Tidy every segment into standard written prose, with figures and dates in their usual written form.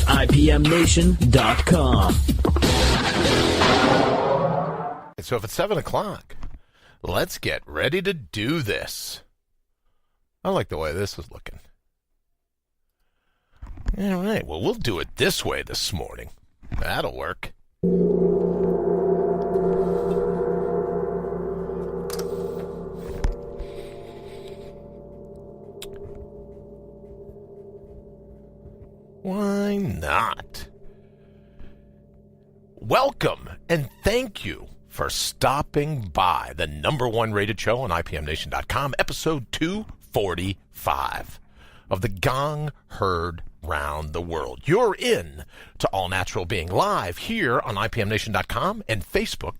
IPMNation.com. So if it's 7 o'clock, let's get ready to do this. I like the way this is looking. All right, well, we'll do it this way this morning. That'll work. Why not? Welcome and thank you for stopping by the #1 rated show on IPMNation.com, episode 245 of The Gong Heard Round the World. You're in to All Natural Being live here on IPMNation.com and Facebook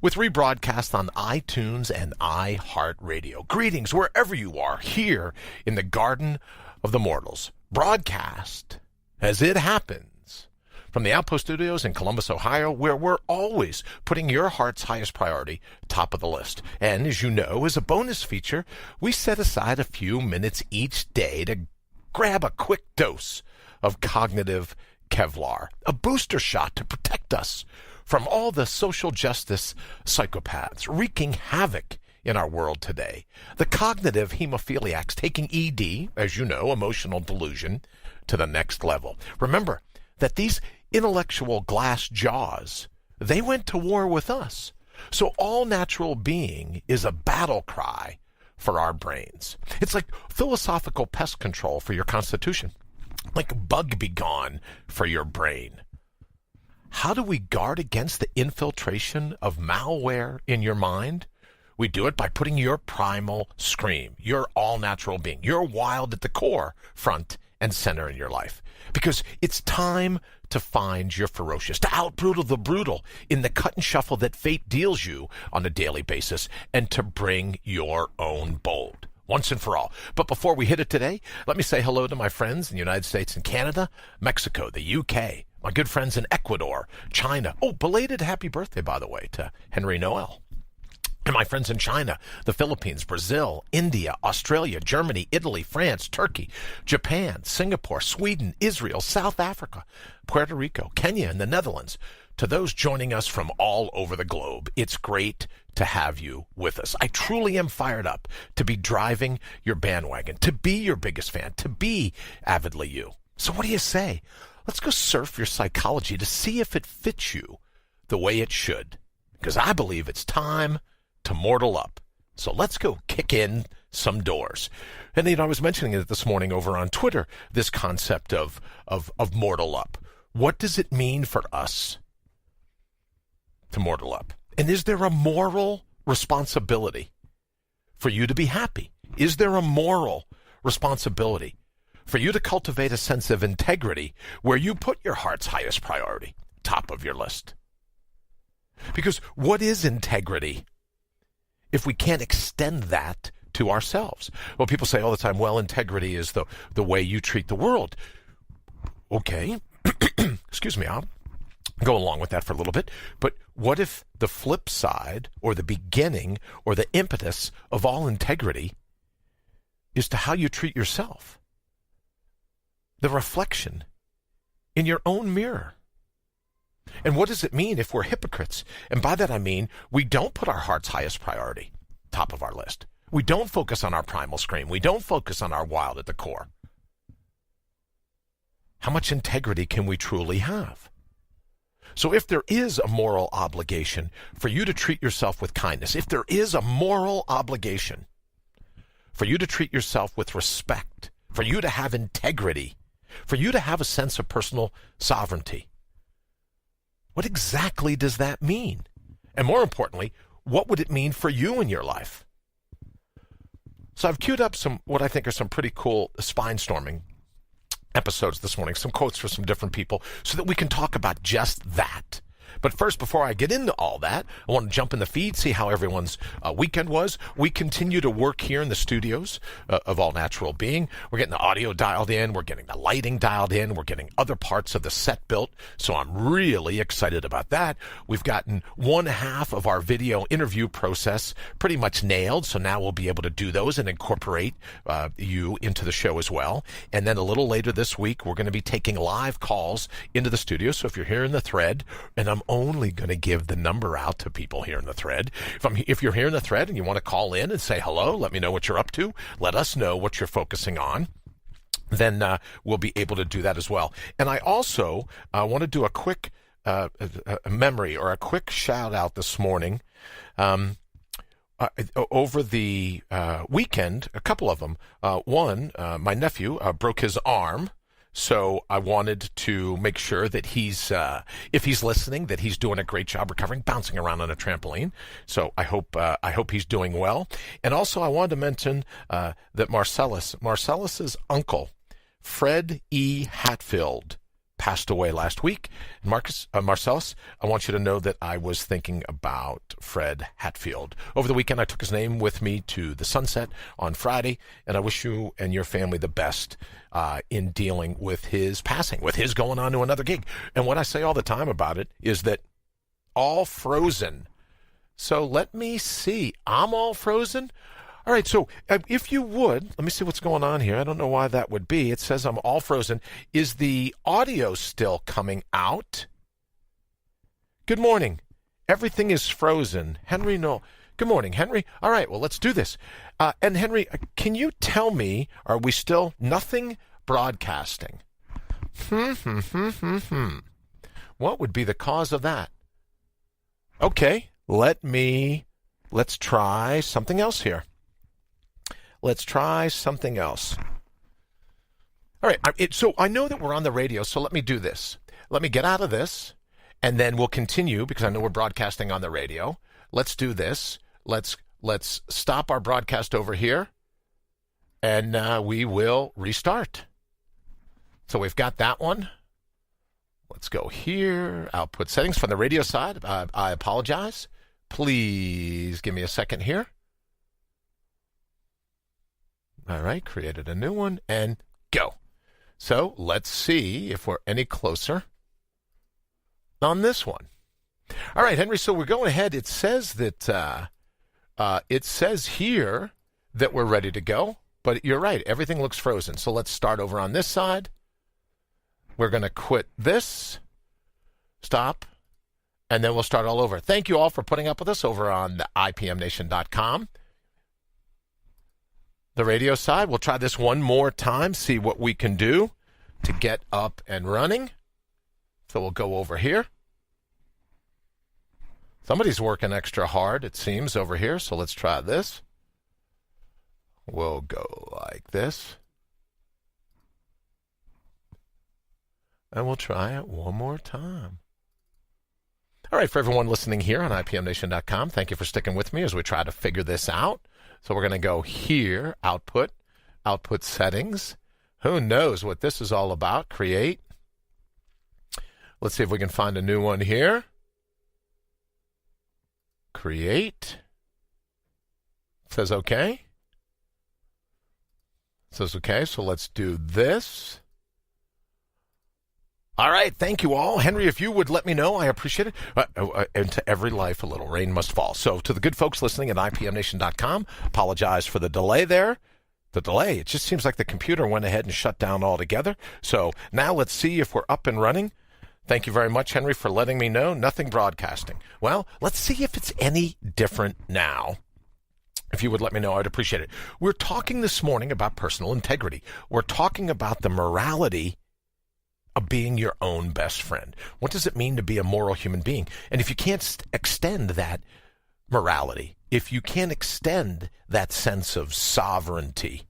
with rebroadcast on iTunes and iHeartRadio. Greetings wherever you are here in the Garden of the Mortals. Broadcast as it happens from the Outpost Studios in Columbus, Ohio, where we're always putting your heart's highest priority top of the list. And as you know, as a bonus feature, we set aside a few minutes each day to grab a quick dose of cognitive Kevlar, a booster shot to protect us from all the social justice psychopaths wreaking havoc in our world today. The cognitive hemophiliacs taking ED, as you know, emotional delusion, to the next level. Remember that these intellectual glass jaws, they went to war with us. So all natural being is a battle cry for our brains. It's like philosophical pest control for your constitution, like bug be gone for your brain. How do we guard against the infiltration of malware in your mind? We do it by putting your primal scream, your all-natural being, your wild at the core, front and center in your life. Because it's time to find your ferocious, to out-brutal the brutal in the cut and shuffle that fate deals you on a daily basis, and to bring your own bold, once and for all. But before we hit it today, let me say hello to my friends in the United States and Canada, Mexico, the UK, my good friends in Ecuador, China. Oh, belated happy birthday, by the way, to Henry Noel. And my friends in China, the Philippines, Brazil, India, Australia, Germany, Italy, France, Turkey, Japan, Singapore, Sweden, Israel, South Africa, Puerto Rico, Kenya, and the Netherlands. To those joining us from all over the globe, it's great to have you with us. I truly am fired up to be driving your bandwagon, to be your biggest fan, to be avidly you. So what do you say? Let's go surf your psychology to see if it fits you the way it should. Because I believe it's time to mortal up. So let's go kick in some doors. And I was mentioning it this morning over on Twitter, this concept of mortal up. What does it mean for us to mortal up? And is there a moral responsibility for you to be happy? Is there a moral responsibility for you to cultivate a sense of integrity where you put your heart's highest priority top of your list? Because what is integrity if we can't extend that to ourselves? Well, people say all the time, well, integrity is the way you treat the world. Okay, excuse me, I'll go along with that for a little bit. But what if the flip side or the beginning or the impetus of all integrity is to how you treat yourself? The reflection in your own mirror. And what does it mean if we're hypocrites? And by that I mean we don't put our heart's highest priority top of our list. We don't focus on our primal scream. We don't focus on our wild at the core. How much integrity can we truly have? So if there is a moral obligation for you to treat yourself with kindness, if there is a moral obligation for you to treat yourself with respect, for you to have integrity, for you to have a sense of personal sovereignty, what exactly does that mean? And more importantly, what would it mean for you in your life? So I've queued up some, what I think are some pretty cool spine-storming episodes this morning, some quotes for some different people, so that we can talk about just that. But first, before I get into all that, I want to jump in the feed, see how everyone's weekend was. We continue to work here in the studios of All Natural Being. We're getting the audio dialed in. We're getting the lighting dialed in. We're getting other parts of the set built. So I'm really excited about that. We've gotten one half of our video interview process pretty much nailed. So now we'll be able to do those and incorporate you into the show as well. And then a little later this week, we're going to be taking live calls into the studio. So if you're here in the thread, and I'm only going to give the number out to people here in the thread. If you're here in the thread and you want to call in and say hello, let me know what you're up to. Let us know what you're focusing on. Then we'll be able to do that as well. And I also want to do a quick memory or a quick shout out this morning. Over the weekend, a couple of them. One, my nephew broke his arm. So I wanted to make sure that if he's listening, that he's doing a great job recovering, bouncing around on a trampoline. So I hope he's doing well. And also I wanted to mention that Marcellus's uncle, Fred E. Hatfield, passed away last week. Marcellus, I want you to know that I was thinking about Fred Hatfield. Over the weekend, I took his name with me to the sunset on Friday, and I wish you and your family the best in dealing with his passing, with his going on to another gig. And what I say all the time about it is that all frozen. So let me see. I'm all frozen? All right, so if you would, let me see what's going on here. I don't know why that would be. It says I'm all frozen. Is the audio still coming out? Good morning. Everything is frozen. Henry, no. Good morning, Henry. All right, well, let's do this. And Henry, can you tell me, are we still nothing broadcasting? What would be the cause of that? Okay, let's try something else here. Let's try something else. All right, so I know that we're on the radio, so let me do this. Let me get out of this, and then we'll continue, because I know we're broadcasting on the radio. Let's do this. Let's stop our broadcast over here, and we will restart. So we've got that one. Let's go here. Output settings from the radio side. I apologize. Please give me a second here. All right, created a new one, and go. So let's see if we're any closer on this one. All right, Henry, so we're going ahead. It says that it says here that we're ready to go, but you're right. Everything looks frozen. So let's start over on this side. We're going to quit this, stop, and then we'll start all over. Thank you all for putting up with us over on the IPMNation.com. The radio side, we'll try this one more time, see what we can do to get up and running. So we'll go over here. Somebody's working extra hard, it seems, over here, so let's try this. We'll go like this. And we'll try it one more time. All right, for everyone listening here on IPMNation.com, thank you for sticking with me as we try to figure this out. So we're going to go here, output settings. Who knows what this is all about? Create. Let's see if we can find a new one here. Create. It says okay. It says okay, so let's do this. All right, thank you all. Henry, if you would let me know, I appreciate it. And to every life, a little rain must fall. So to the good folks listening at IPMNation.com, apologize for the delay there. The delay, it just seems like the computer went ahead and shut down altogether. So now let's see if we're up and running. Thank you very much, Henry, for letting me know. Nothing broadcasting. Well, let's see if it's any different now. If you would let me know, I'd appreciate it. We're talking this morning about personal integrity. We're talking about the morality of being your own best friend. What does it mean to be a moral human being? And if you can't extend that morality, if you can't extend that sense of sovereignty,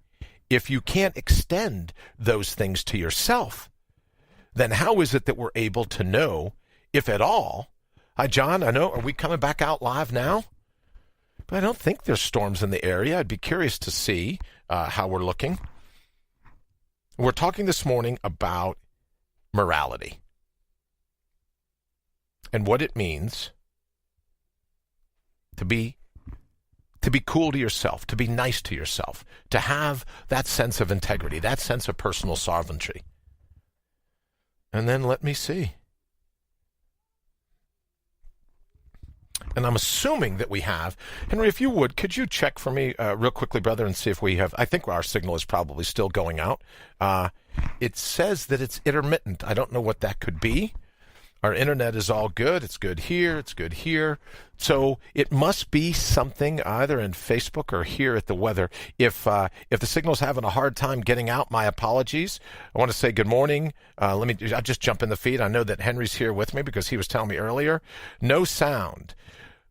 if you can't extend those things to yourself, then how is it that we're able to know, if at all? Hi, John, I know, are we coming back out live now? But I don't think there's storms in the area. I'd be curious to see how we're looking. We're talking this morning about morality. and what it means to be cool to yourself, to be nice to yourself, to have that sense of integrity, that sense of personal sovereignty. And then let me see. And I'm assuming that we have. Henry, if you would, could you check for me real quickly, brother, and see if we have. I think our signal is probably still going out. It says that it's intermittent. I don't know what that could be. Our internet is all good. It's good here. It's good here. So it must be something either in Facebook or here at the weather. If the signal's having a hard time getting out, my apologies. I want to say good morning. I'll just jump in the feed. I know that Henry's here with me because he was telling me earlier. No sound.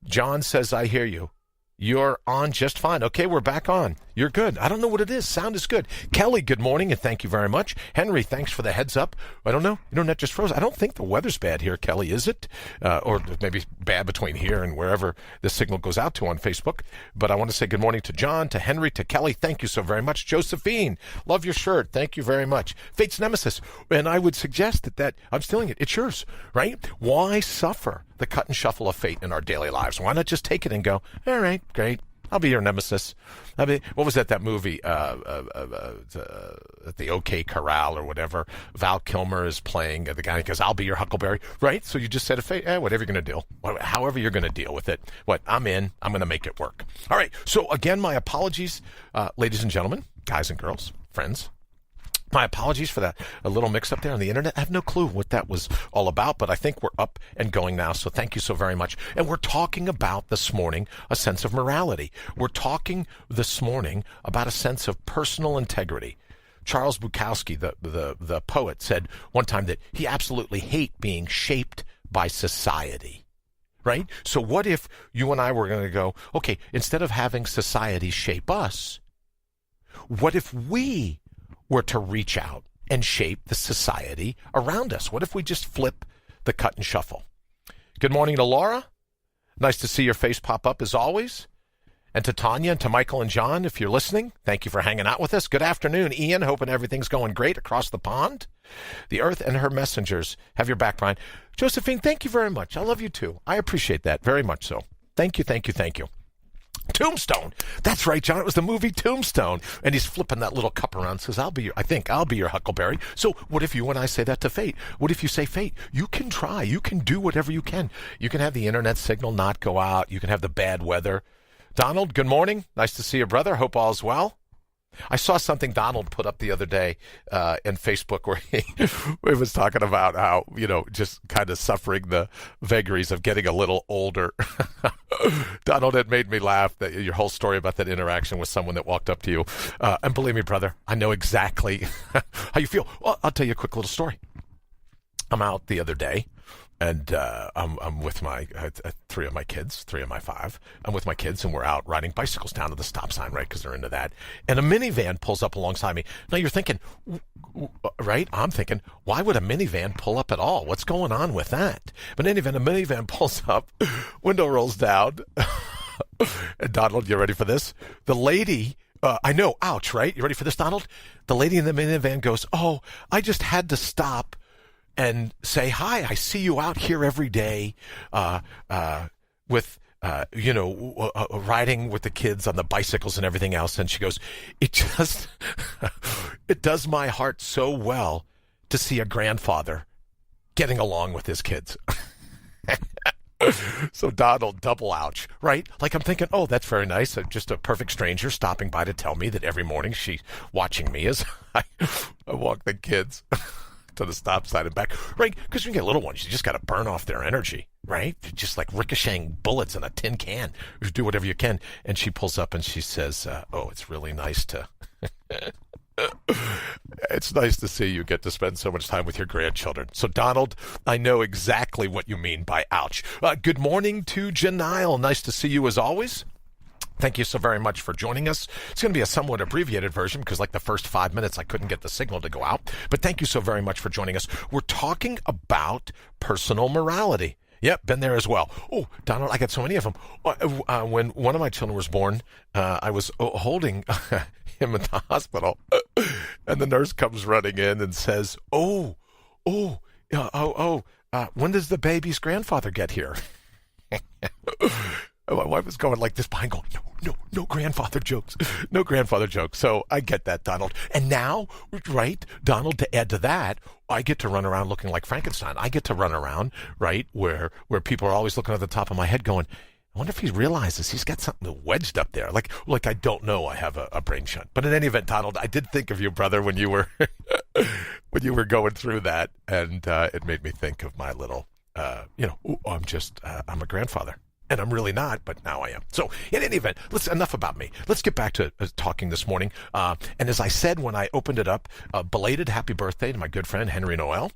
John says, I hear you. You're on just fine. Okay, we're back on. You're good. I don't know what it is. Sound is good. Kelly, good morning, and thank you very much. Henry, thanks for the heads up. I don't know. Internet just froze. I don't think the weather's bad here, Kelly, is it? Or maybe bad between here and wherever the signal goes out to on Facebook. But I want to say good morning to John, to Henry, to Kelly. Thank you so very much. Josephine, love your shirt. Thank you very much. Fate's Nemesis. And I would suggest that I'm stealing it. It's yours, right? Why suffer the cut and shuffle of fate in our daily lives? Why not just take it and go, all right, great. I'll be your nemesis. What was that movie, at the OK Corral or whatever? Val Kilmer is playing the guy who goes, I'll be your Huckleberry, right? So you just said, whatever you're going to do, however you're going to deal with it. I'm in. I'm going to make it work. All right. So again, my apologies, ladies and gentlemen, guys and girls, friends. My apologies for that a little mix up there on the internet. I have no clue what that was all about, but I think we're up and going now. So thank you so very much. And we're talking about this morning a sense of morality. We're talking this morning about a sense of personal integrity. Charles Bukowski, the poet, said one time that he absolutely hated being shaped by society. Right? So what if you and I were going to go, okay, instead of having society shape us, what if we were to reach out and shape the society around us? What if we just flip the cut and shuffle? Good morning to Laura. Nice to see your face pop up as always. And to Tanya and to Michael and John, if you're listening, thank you for hanging out with us. Good afternoon, Ian. Hoping everything's going great across the pond. The earth and her messengers have your back, Brian. Josephine, thank you very much. I love you too. I appreciate that very much so. Thank you, thank you, thank you. Tombstone. That's right, John. It was the movie Tombstone. And he's flipping that little cup around and says, I'll be your Huckleberry. So what if you and I say that to fate? What if you say, fate, you can try. You can do whatever you can. You can have the internet signal not go out. You can have the bad weather. Donald, good morning. Nice to see you, brother. Hope all's well. I saw something Donald put up the other day in Facebook where he was talking about how, just kind of suffering the vagaries of getting a little older. Donald, it made me laugh, that your whole story about that interaction with someone that walked up to you. And believe me, brother, I know exactly how you feel. Well, I'll tell you a quick little story. I'm out the other day. And I'm with my three of my kids, 3 of my 5. I'm with my kids, and we're out riding bicycles down to the stop sign, right, because they're into that. And a minivan pulls up alongside me. Now, you're thinking, right? I'm thinking, why would a minivan pull up at all? What's going on with that? But in any event, a minivan pulls up, window rolls down. And Donald, you ready for this? The lady... I know, ouch, right? You ready for this, Donald? The lady in the minivan goes, oh, I just had to stop and say, hi, I see you out here every day with, riding with the kids on the bicycles and everything else. And she goes, it does my heart so well to see a grandfather getting along with his kids. So Donald, double ouch, right? Like I'm thinking, oh, that's very nice. Just a perfect stranger stopping by to tell me that every morning she's watching me as I walk the kids to the stop sign and back, right? Because when you get little ones, you just got to burn off their energy, right? Just like ricocheting bullets in a tin can. You do whatever you can. And she pulls up and she says, oh, it's really nice to... It's nice to see you get to spend so much time with your grandchildren. So, Donald, I know exactly what you mean by ouch. Good morning to Janile. Nice to see you as always. Thank you so very much for joining us. It's going to be a somewhat abbreviated version because like the first 5 minutes I couldn't get the signal to go out. But thank you so very much for joining us. We're talking about personal morality. Yep, been there as well. Oh, Donald, I got so many of them. When one of my children was born, I was holding him in the hospital. And the nurse comes running in and says, oh, when does the baby's grandfather get here? My wife was going like this behind, going, no grandfather jokes. No grandfather jokes. So I get that, Donald. And now, right, Donald, to add to that, I get to run around looking like Frankenstein. I get to run around, right, where people are always looking at the top of my head going, I wonder if he realizes he's got something wedged up there. Like I don't know I have a brain shunt. But in any event, Donald, I did think of you, brother, when you were when you were going through that. And it made me think of my little, I'm a grandfather. And I'm really not, but now I am. So in any event, enough about me. Let's get back to talking this morning. And as I said when I opened it up, belated happy birthday to my good friend Henry Noel,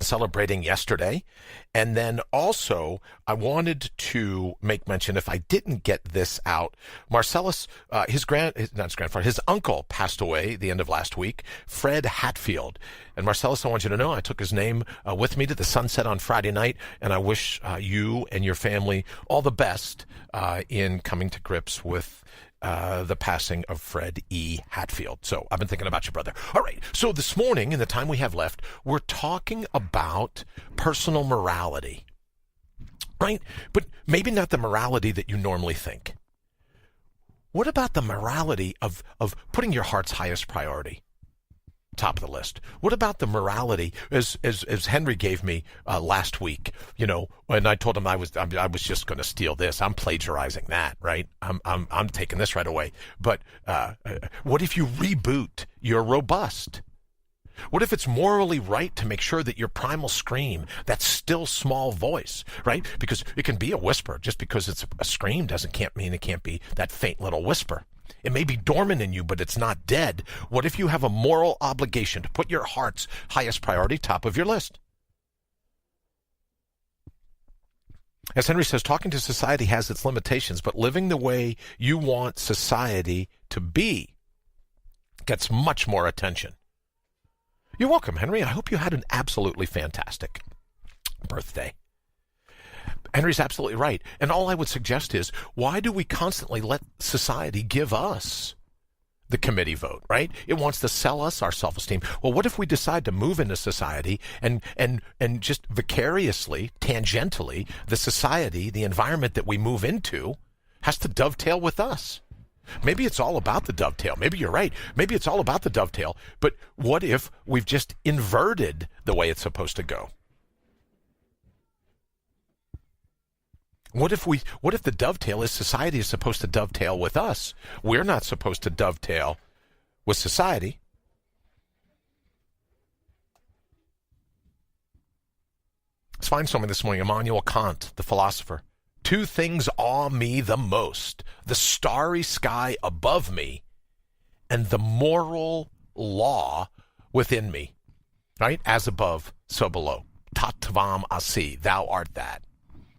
celebrating yesterday. And then also, I wanted to make mention, if I didn't get this out, Marcellus, his uncle passed away the end of last week, Fred Hatfield. And Marcellus, I want you to know, I took his name with me to the sunset on Friday night, and I wish you and your family all the best in coming to grips with the passing of Fred E. Hatfield. So I've been thinking about you, brother. All right. So this morning, in the time we have left, we're talking about personal morality, right? But maybe not the morality that you normally think. What about the morality of putting your heart's highest priority? Top of the list. What about the morality, as Henry gave me last week? And I told him I was just going to steal this. I'm plagiarizing that, right? I'm taking this right away. But what if you reboot your robust? What if it's morally right to make sure that your primal scream, that still small voice, right? Because it can be a whisper. Just because it's a scream can't mean it can't be that faint little whisper. It may be dormant in you, but it's not dead. What if you have a moral obligation to put your heart's highest priority top of your list? As Henry says, talking to society has its limitations, but living the way you want society to be gets much more attention. You're welcome, Henry. I hope you had an absolutely fantastic birthday. Henry's absolutely right. And all I would suggest is, why do we constantly let society give us the committee vote, right? It wants to sell us our self-esteem. Well, what if we decide to move into society and just vicariously, tangentially, the society, the environment that we move into has to dovetail with us? Maybe it's all about the dovetail. Maybe you're right. Maybe it's all about the dovetail. But what if we've just inverted the way it's supposed to go? What if the dovetail is society is supposed to dovetail with us? We're not supposed to dovetail with society. Let's find something this morning. Immanuel Kant, the philosopher. 2 things awe me the most: the starry sky above me and the moral law within me. Right? As above, so below. Tat tvam asi, thou art that.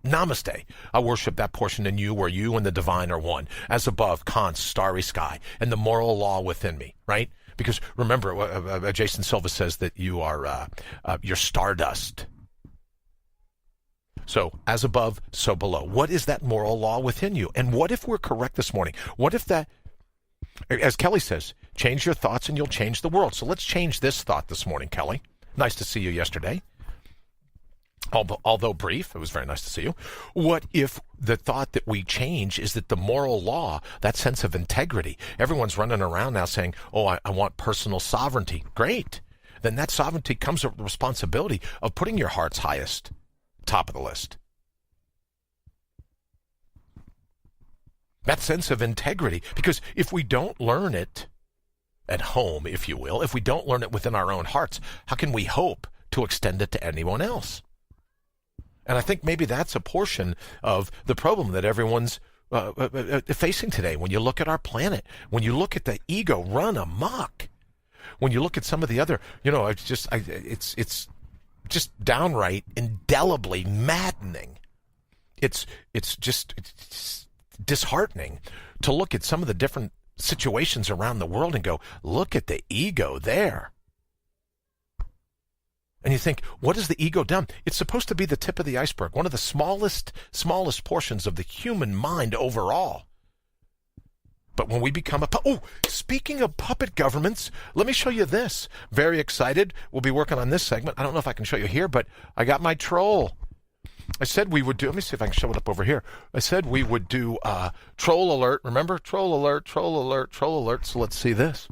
Namaste. I worship that portion in you where you and the divine are one. As above, Kant's starry sky and the moral law within me, right? Because remember, Jason Silva says that you're stardust. So, as above, so below. What is that moral law within you? And what if we're correct this morning? What if that, as Kelly says, change your thoughts and you'll change the world. So let's change this thought this morning, Kelly. Nice to see you yesterday. Although brief, it was very nice to see you. What if the thought that we change is that the moral law, that sense of integrity, everyone's running around now saying, I want personal sovereignty. Great. Then that sovereignty comes with the responsibility of putting your heart's highest, top of the list. That sense of integrity. Because if we don't learn it at home, if you will, if we don't learn it within our own hearts, how can we hope to extend it to anyone else? And I think maybe that's a portion of the problem that everyone's facing today. When you look at our planet, when you look at the ego run amok, when you look at some of the other, it's just downright indelibly maddening. It's disheartening to look at some of the different situations around the world and go, look at the ego there. And you think, what has the ego done? It's supposed to be the tip of the iceberg, one of the smallest portions of the human mind overall. But when we become speaking of puppet governments, let me show you this. Very excited. We'll be working on this segment. I don't know if I can show you here, but I got my troll. I said we would do, let me see if I can show it up over here. I said we would do troll alert. Remember? Troll alert, troll alert, troll alert. So let's see this.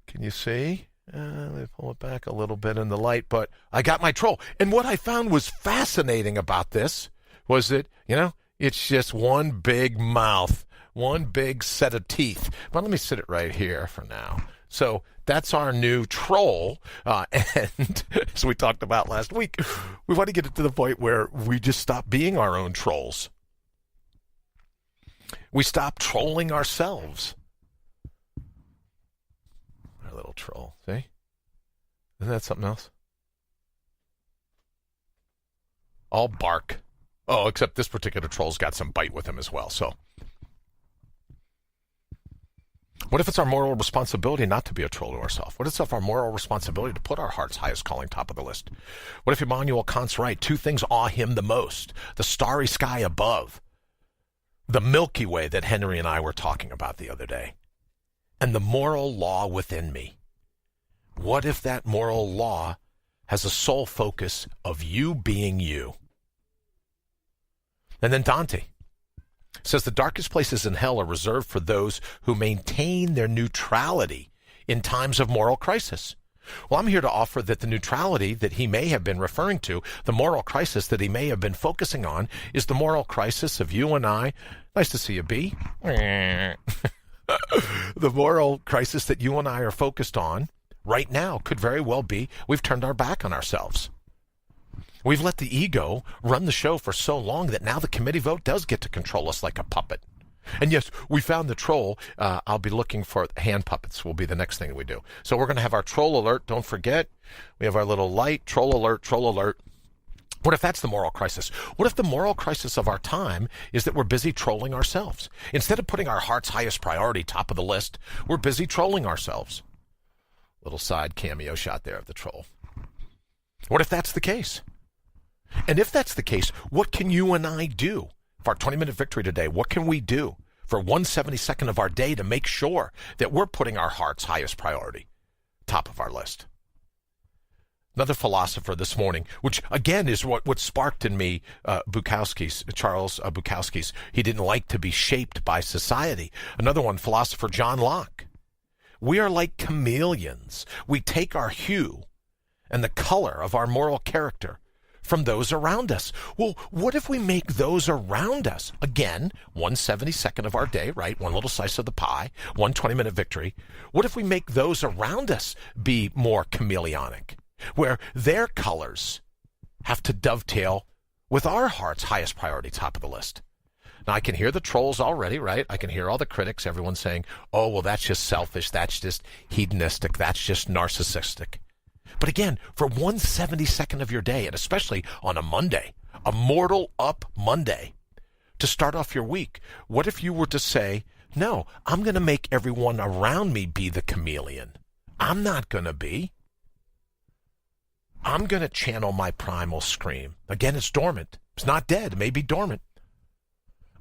Can you see? Let me pull it back a little bit in the light, but I got my troll. And what I found was fascinating about this was that, it's just one big mouth, one big set of teeth. But let me sit it right here for now. So that's our new troll. And as we talked about last week, we want to get it to the point where we just stop being our own trolls. We stop trolling ourselves. Our little troll, see? Isn't that something else? All bark. Oh, except this particular troll's got some bite with him as well, so. What if it's our moral responsibility not to be a troll to ourselves? What if it's our moral responsibility to put our heart's highest calling top of the list? What if Immanuel Kant's right? Two things awe him the most. The starry sky above. The Milky Way that Henry and I were talking about the other day. And the moral law within me. What if that moral law has a sole focus of you being you? And then Dante says the darkest places in hell are reserved for those who maintain their neutrality in times of moral crisis. Well, I'm here to offer that the neutrality that he may have been referring to, the moral crisis that he may have been focusing on, is the moral crisis of you and I. Nice to see you, B. The moral crisis that you and I are focused on right now could very well be we've turned our back on ourselves. We've let the ego run the show for so long that now the committee vote does get to control us like a puppet. And yes, we found the troll. I'll be looking for hand puppets will be the next thing we do. So we're going to have our troll alert. Don't forget, we have our little light, troll alert, troll alert. What if that's the moral crisis? What if the moral crisis of our time is that we're busy trolling ourselves? Instead of putting our heart's highest priority top of the list, we're busy trolling ourselves. Little side cameo shot there of the troll. What if that's the case? And if that's the case, what can you and I do? For our 20-minute victory today, what can we do for 1/72nd of our day to make sure that we're putting our heart's highest priority top of our list? Another philosopher this morning, which again is what sparked in me Charles Bukowski's, he didn't like to be shaped by society. Another one, philosopher John Locke. We are like chameleons. We take our hue and the color of our moral character from those around us. Well, what if we make those around us, again, 1/72nd of our day, right? One little slice of the pie, 1 20-minute victory. What if we make those around us be more chameleonic, where their colors have to dovetail with our heart's highest priority top of the list? Now, I can hear the trolls already, right? I can hear all the critics, everyone saying, oh, well, that's just selfish, that's just hedonistic, that's just narcissistic. But again, for 1/72nd of your day, and especially on a Monday, a mortal up Monday, to start off your week, what if you were to say, no, I'm going to make everyone around me be the chameleon. I'm not going to be. I'm going to channel my primal scream. Again, it's dormant. It's not dead. It may be dormant.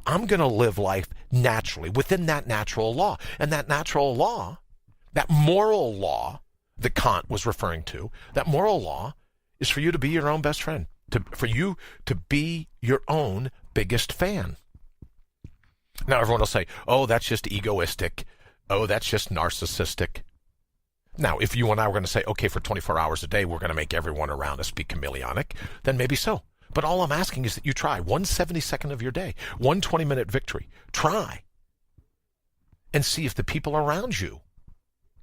I'm going to live life naturally within that natural law. And that natural law, that moral law, that Kant was referring to, that moral law is for you to be your own best friend, for you to be your own biggest fan. Now everyone will say, oh, that's just egoistic. Oh, that's just narcissistic. Now, if you and I were going to say, okay, for 24 hours a day, we're going to make everyone around us be chameleonic, then maybe so. But all I'm asking is that you try 1/72nd of your day, 1 20-minute victory. Try and see if the people around you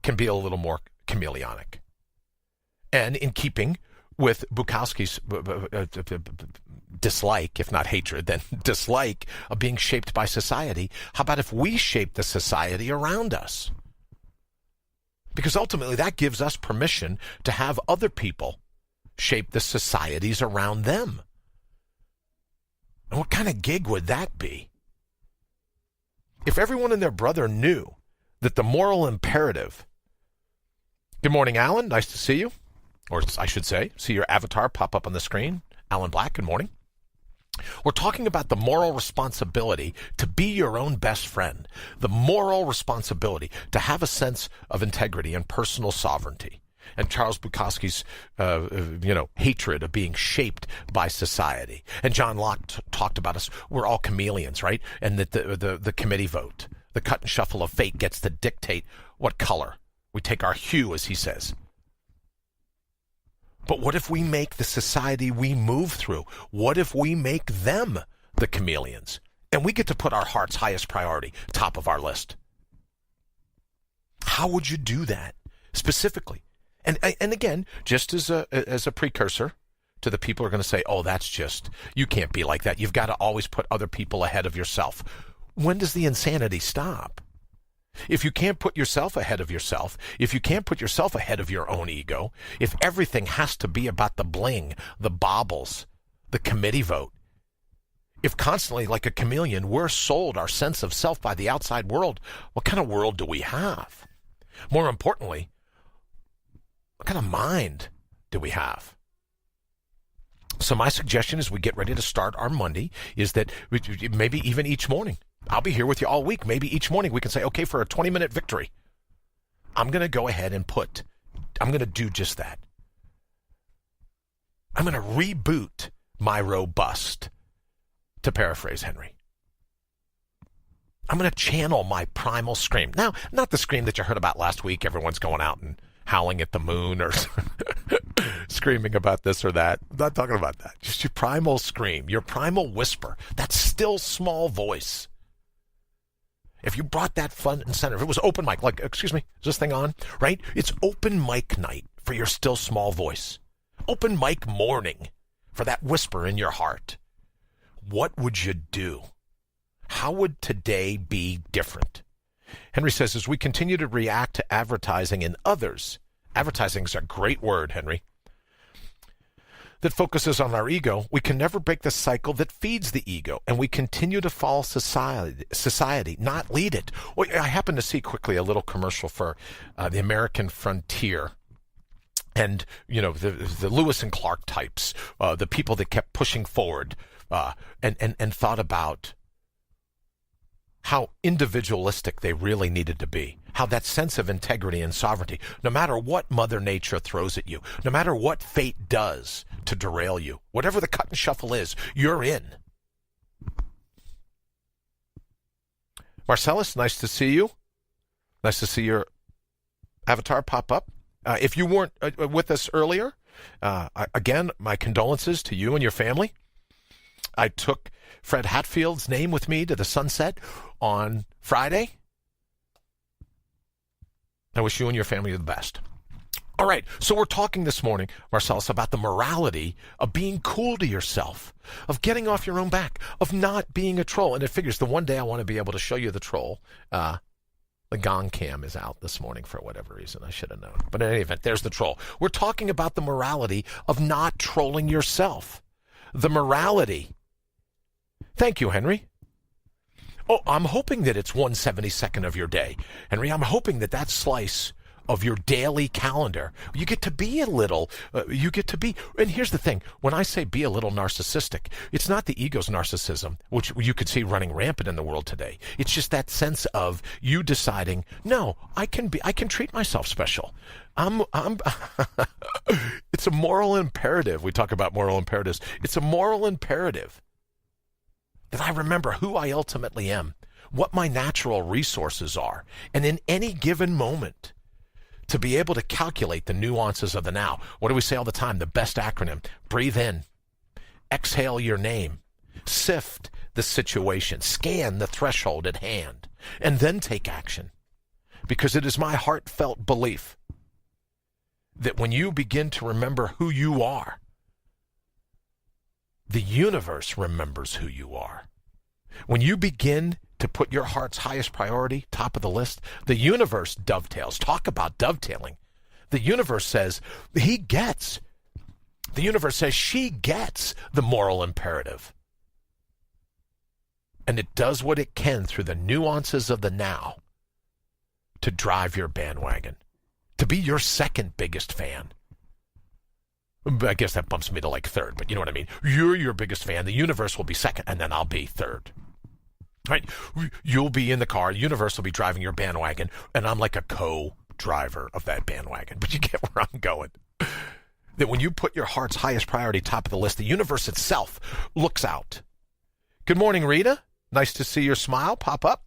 can be a little more chameleonic. And in keeping with Bukowski's dislike, if not hatred, then dislike of being shaped by society, how about if we shape the society around us? Because ultimately that gives us permission to have other people shape the societies around them. And what kind of gig would that be? If everyone and their brother knew that the moral imperative. Good morning, Alan. Nice to see you. Or I should say, see your avatar pop up on the screen. Alan Black, good morning. We're talking about the moral responsibility to be your own best friend, the moral responsibility to have a sense of integrity and personal sovereignty. And Charles Bukowski's, hatred of being shaped by society. And John Locke talked about us. We're all chameleons, right? And that the committee vote, the cut and shuffle of fate gets to dictate what color. We take our hue, as he says. But what if we make the society we move through? What if we make them the chameleons? And we get to put our heart's highest priority top of our list. How would you do that specifically? And again, just as a precursor to the people who are going to say, oh, you can't be like that. You've got to always put other people ahead of yourself. When does the insanity stop? If you can't put yourself ahead of yourself, if you can't put yourself ahead of your own ego, if everything has to be about the bling, the baubles, the committee vote, if constantly, like a chameleon, we're sold our sense of self by the outside world, what kind of world do we have? More importantly, what kind of mind do we have? So my suggestion as we get ready to start our Monday is that maybe even each morning, I'll be here with you all week. Maybe each morning we can say, okay, for a 20-minute victory, I'm going to go ahead and I'm going to do just that. I'm going to reboot my robust, to paraphrase Henry. I'm going to channel my primal scream. Now, not the scream that you heard about last week. Everyone's going out and howling at the moon or screaming about this or that. I'm not talking about that. Just your primal scream, your primal whisper, that still small voice. If you brought that front and center, if it was open mic, like, excuse me, is this thing on? Right? It's open mic night for your still small voice. Open mic morning for that whisper in your heart. What would you do? How would today be different? Henry says, as we continue to react to advertising in others, advertising is a great word, Henry, that focuses on our ego, we can never break the cycle that feeds the ego, and we continue to follow society, not lead it. Well, I happened to see quickly a little commercial for the American Frontier, and the Lewis and Clark types, the people that kept pushing forward, and thought about how individualistic they really needed to be, how that sense of integrity and sovereignty, no matter what Mother Nature throws at you, no matter what fate does to derail you, whatever the cut and shuffle is, you're in. Marcellus, nice to see you. Nice to see your avatar pop up. If you weren't with us earlier, again, my condolences to you and your family. I took Fred Hatfield's name with me to the sunset on Friday. I wish you and your family the best. All right, so we're talking this morning, Marcellus, about the morality of being cool to yourself, of getting off your own back, of not being a troll. And it figures the one day I want to be able to show you the troll. The Gong Cam is out this morning for whatever reason. I should have known. But in any event, there's the troll. We're talking about the morality of not trolling yourself. The morality. Thank you, Henry. Oh, I'm hoping that it's 1/72nd of your day. Henry, I'm hoping that slice of your daily calendar, you get to be a little, and here's the thing, when I say be a little narcissistic, it's not the ego's narcissism, which you could see running rampant in the world today. It's just that sense of you deciding, no, I can treat myself special. It's a moral imperative. We talk about moral imperatives. It's a moral imperative that I remember who I ultimately am, what my natural resources are, and in any given moment, to be able to calculate the nuances of the now. What do we say all the time? The best acronym. Breathe in. Exhale your name. Sift the situation. Scan the threshold at hand. And then take action. Because it is my heartfelt belief that when you begin to remember who you are, the universe remembers who you are. When you begin to put your heart's highest priority, top of the list, the universe dovetails. Talk about dovetailing. The universe says, he gets. The universe says, she gets the moral imperative. And it does what it can through the nuances of the now to drive your bandwagon, to be your second biggest fan. I guess that bumps me to like third, but you know what I mean. You're your biggest fan. The universe will be second, and then I'll be third. Right? You'll be in the car. The universe will be driving your bandwagon, and I'm like a co-driver of that bandwagon. But you get where I'm going. That when you put your heart's highest priority top of the list, the universe itself looks out. Good morning, Rita. Nice to see your smile pop up.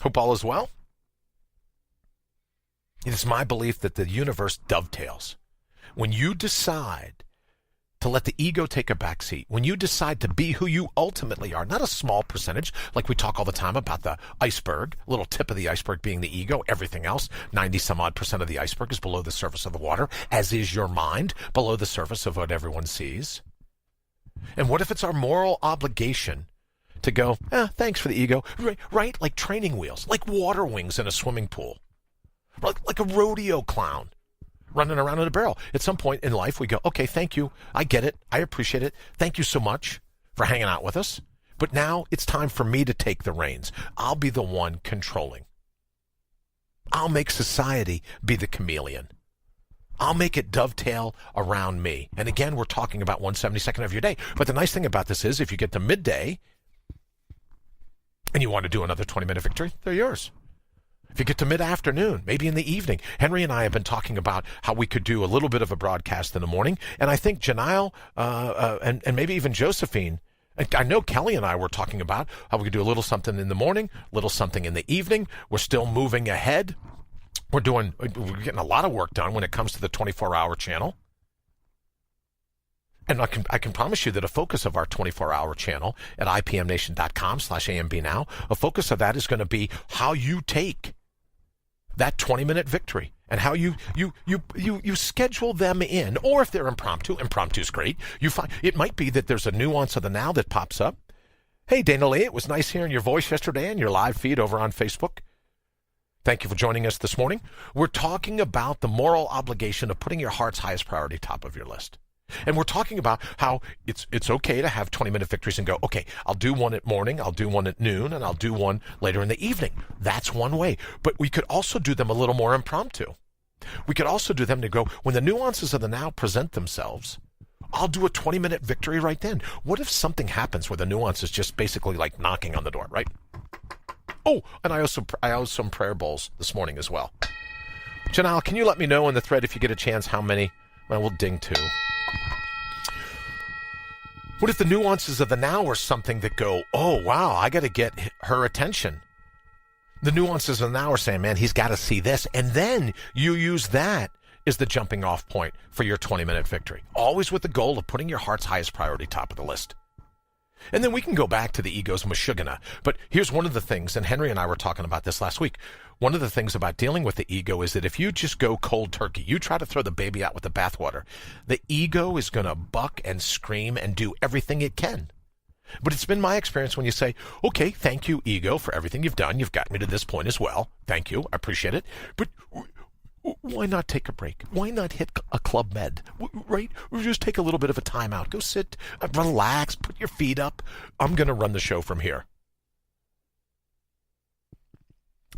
Hope all is well. It is my belief that the universe dovetails. When you decide to let the ego take a backseat, when you decide to be who you ultimately are, not a small percentage, like we talk all the time about the iceberg, little tip of the iceberg being the ego, everything else, 90-some-odd% of the iceberg is below the surface of the water, as is your mind, below the surface of what everyone sees. And what if it's our moral obligation to go, thanks for the ego, right? Like training wheels, like water wings in a swimming pool, like a rodeo clown running around in a barrel. At some point in life, we go, okay, thank you. I get it. I appreciate it. Thank you so much for hanging out with us. But now it's time for me to take the reins. I'll be the one controlling. I'll make society be the chameleon. I'll make it dovetail around me. And again, we're talking about 1/72nd of your day. But the nice thing about this is if you get to midday and you want to do another 20-minute victory, they're yours. If you get to mid-afternoon, maybe in the evening, Henry and I have been talking about how we could do a little bit of a broadcast in the morning. And I think Janelle and maybe even Josephine, I know Kelly and I were talking about how we could do a little something in the morning, a little something in the evening. We're still moving ahead. We're getting a lot of work done when it comes to the 24-hour channel. And I can promise you that a focus of our 24-hour channel at ipmnation.com/AMBnow, a focus of that is going to be how you take that 20-minute victory and how you schedule them in, or if they're impromptu's great. You find it might be that there's a nuance of the now that pops up. Hey, Dana Lee, it was nice hearing your voice yesterday in your live feed over on Facebook. Thank you for joining us this morning. We're talking about the moral obligation of putting your heart's highest priority top of your list. And we're talking about how it's okay to have 20-minute victories and go, okay, I'll do one at morning, I'll do one at noon, and I'll do one later in the evening. That's one way. But we could also do them a little more impromptu. We could also do them to go, when the nuances of the now present themselves, I'll do a 20-minute victory right then. What if something happens where the nuance is just basically like knocking on the door, right? Oh, and I owe some prayer bowls this morning as well. Janelle, can you let me know in the thread if you get a chance how many? Well, we'll ding two. What if the nuances of the now are something that go, oh, wow, I got to get her attention? The nuances of the now are saying, man, he's got to see this. And then you use that as the jumping off point for your 20-minute victory. Always with the goal of putting your heart's highest priority top of the list. And then we can go back to the ego's mashugana. But here's one of the things, and Henry and I were talking about this last week. One of the things about dealing with the ego is that if you just go cold turkey, you try to throw the baby out with the bathwater, the ego is going to buck and scream and do everything it can. But it's been my experience when you say, okay, thank you, ego, for everything you've done. You've got me to this point as well. Thank you. I appreciate it. But why not take a break? Why not hit a Club Med, right? Or just take a little bit of a time out. Go sit, relax, put your feet up. I'm going to run the show from here.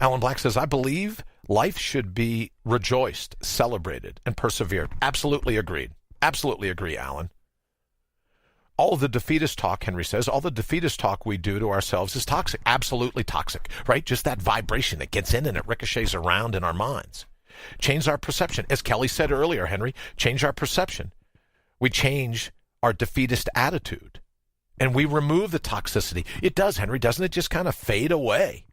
Alan Black says, I believe life should be rejoiced, celebrated, and persevered. Absolutely agreed. Absolutely agree, Alan. All the defeatist talk, Henry says, all the defeatist talk we do to ourselves is toxic. Absolutely toxic, right? Just that vibration that gets in and it ricochets around in our minds. Change our perception. As Kelly said earlier, Henry, change our perception. We change our defeatist attitude. And we remove the toxicity. It does, Henry. Doesn't it just kind of fade away?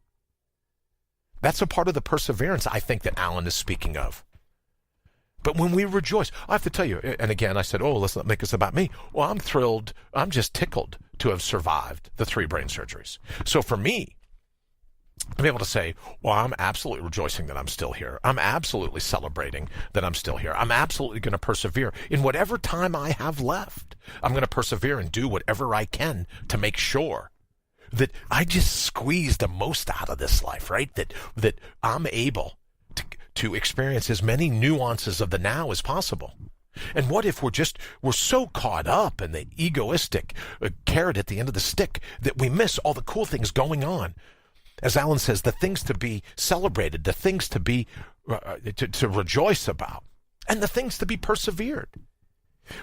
That's a part of the perseverance, I think, that Alan is speaking of. But when we rejoice, I have to tell you, and again, I said, oh, let's not make this about me. Well, I'm thrilled. I'm just tickled to have survived the 3 brain surgeries. So for me, I'm able to say, well, I'm absolutely rejoicing that I'm still here. I'm absolutely celebrating that I'm still here. I'm absolutely going to persevere. In whatever time I have left, I'm going to persevere and do whatever I can to make sure that I just squeeze the most out of this life, right? That I'm able to experience as many nuances of the now as possible. And what if we're so caught up in the egoistic carrot at the end of the stick that we miss all the cool things going on? As Alan says, the things to be celebrated, the things to be to rejoice about, and the things to be persevered.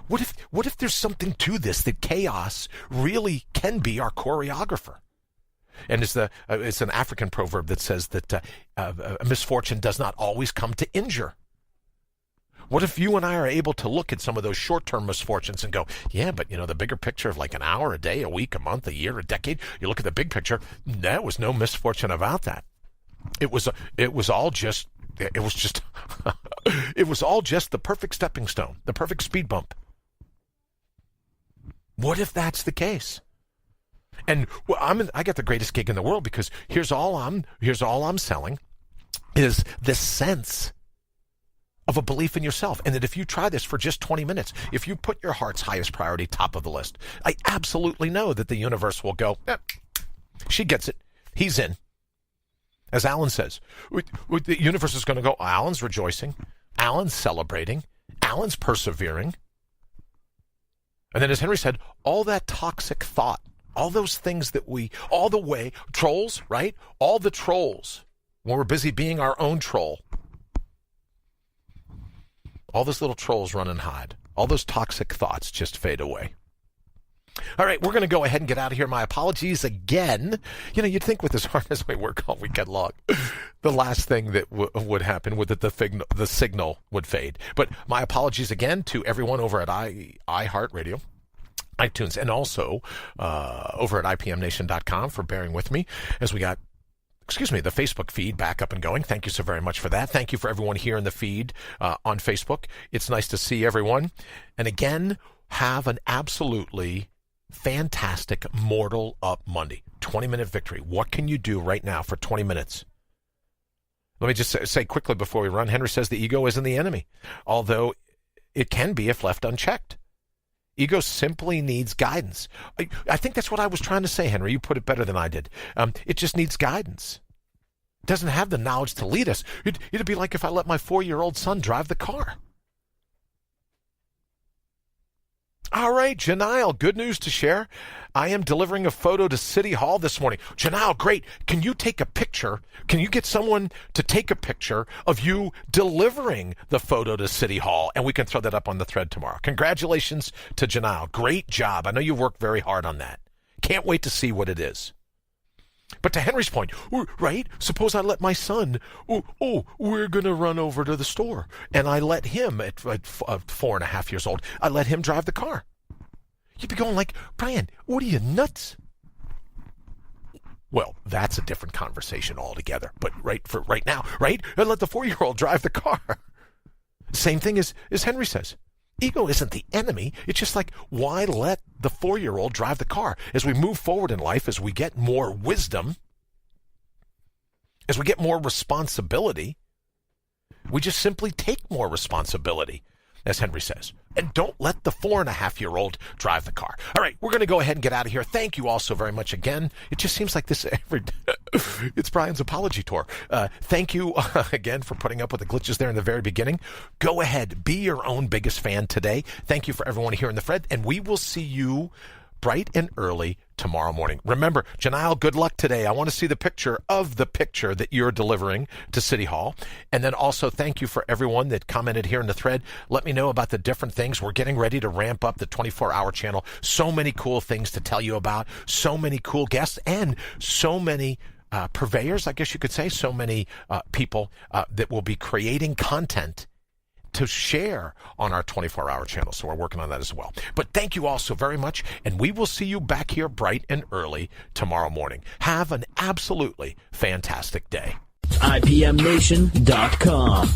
What if there's something to this, that chaos really can be our choreographer? And it's an African proverb that says that misfortune does not always come to injure. What if you and I are able to look at some of those short-term misfortunes and go, yeah, but the bigger picture of like an hour, a day, a week, a month, a year, a decade, you look at the big picture, there was no misfortune about that. It was all just the perfect stepping stone, the perfect speed bump. What if that's the case? And I got the greatest gig in the world, because here's all I'm selling is this sense of a belief in yourself. And that if you try this for just 20 minutes, if you put your heart's highest priority top of the list, I absolutely know that the universe will go, she gets it. He's in. As Alan says, the universe is going to go, Alan's rejoicing, Alan's celebrating, Alan's persevering. And then, as Henry said, all that toxic thought, all those things that trolls, right? All the trolls, when we're busy being our own troll, all those little trolls run and hide. All those toxic thoughts just fade away. All right, we're going to go ahead and get out of here. My apologies again. You'd think with as hard as we work all weekend long, the last thing that would happen would that the signal would fade. But my apologies again to everyone over at iHeartRadio, iTunes, and also over at IPMNation.com for bearing with me as we got the Facebook feed back up and going. Thank you so very much for that. Thank you for everyone here in the feed on Facebook. It's nice to see everyone. And again, have an absolutely fantastic Mortal Up Monday. 20-minute victory. What can you do right now for 20 minutes? Let me just say quickly before we run. Henry says the ego isn't the enemy, although it can be if left unchecked. Ego simply needs guidance. I think that's what I was trying to say, Henry. You put it better than I did. It just needs guidance. It doesn't have the knowledge to lead us. It'd be like if I let my 4-year-old son drive the car. All right, Janile, good news to share. I am delivering a photo to City Hall this morning. Janile, great. Can you take a picture? Can you get someone to take a picture of you delivering the photo to City Hall? And we can throw that up on the thread tomorrow. Congratulations to Janile. Great job. I know you worked very hard on that. Can't wait to see what it is. But to Henry's point, right? Suppose I let my son, we're going to run over to the store. And I let him, at 4.5 years old, I let him drive the car. You'd be going like, Brian, what are you, nuts? Well, that's a different conversation altogether. But for right now, right? I let the 4-year-old drive the car. Same thing as Henry says. Ego isn't the enemy. It's just like, why let the 4-year-old drive the car? As we move forward in life, as we get more wisdom, as we get more responsibility, we just simply take more responsibility, as Henry says. And don't let the 4.5-year-old drive the car. All right, we're going to go ahead and get out of here. Thank you all so very much again. It just seems like this every it's Brian's apology tour. Thank you again for putting up with the glitches there in the very beginning. Go ahead, be your own biggest fan today. Thank you for everyone here in the thread, and we will see you bright and early tomorrow morning. Remember, Janile, good luck today. I want to see the picture of the picture that you're delivering to City Hall. And then also thank you for everyone that commented here in the thread. Let me know about the different things. We're getting ready to ramp up the 24-hour channel. So many cool things to tell you about. So many cool guests and so many purveyors, I guess you could say. So many people that will be creating content to share on our 24-hour channel. So we're working on that as well. But thank you all so very much, and we will see you back here bright and early tomorrow morning. Have an absolutely fantastic day. IPMNation.com.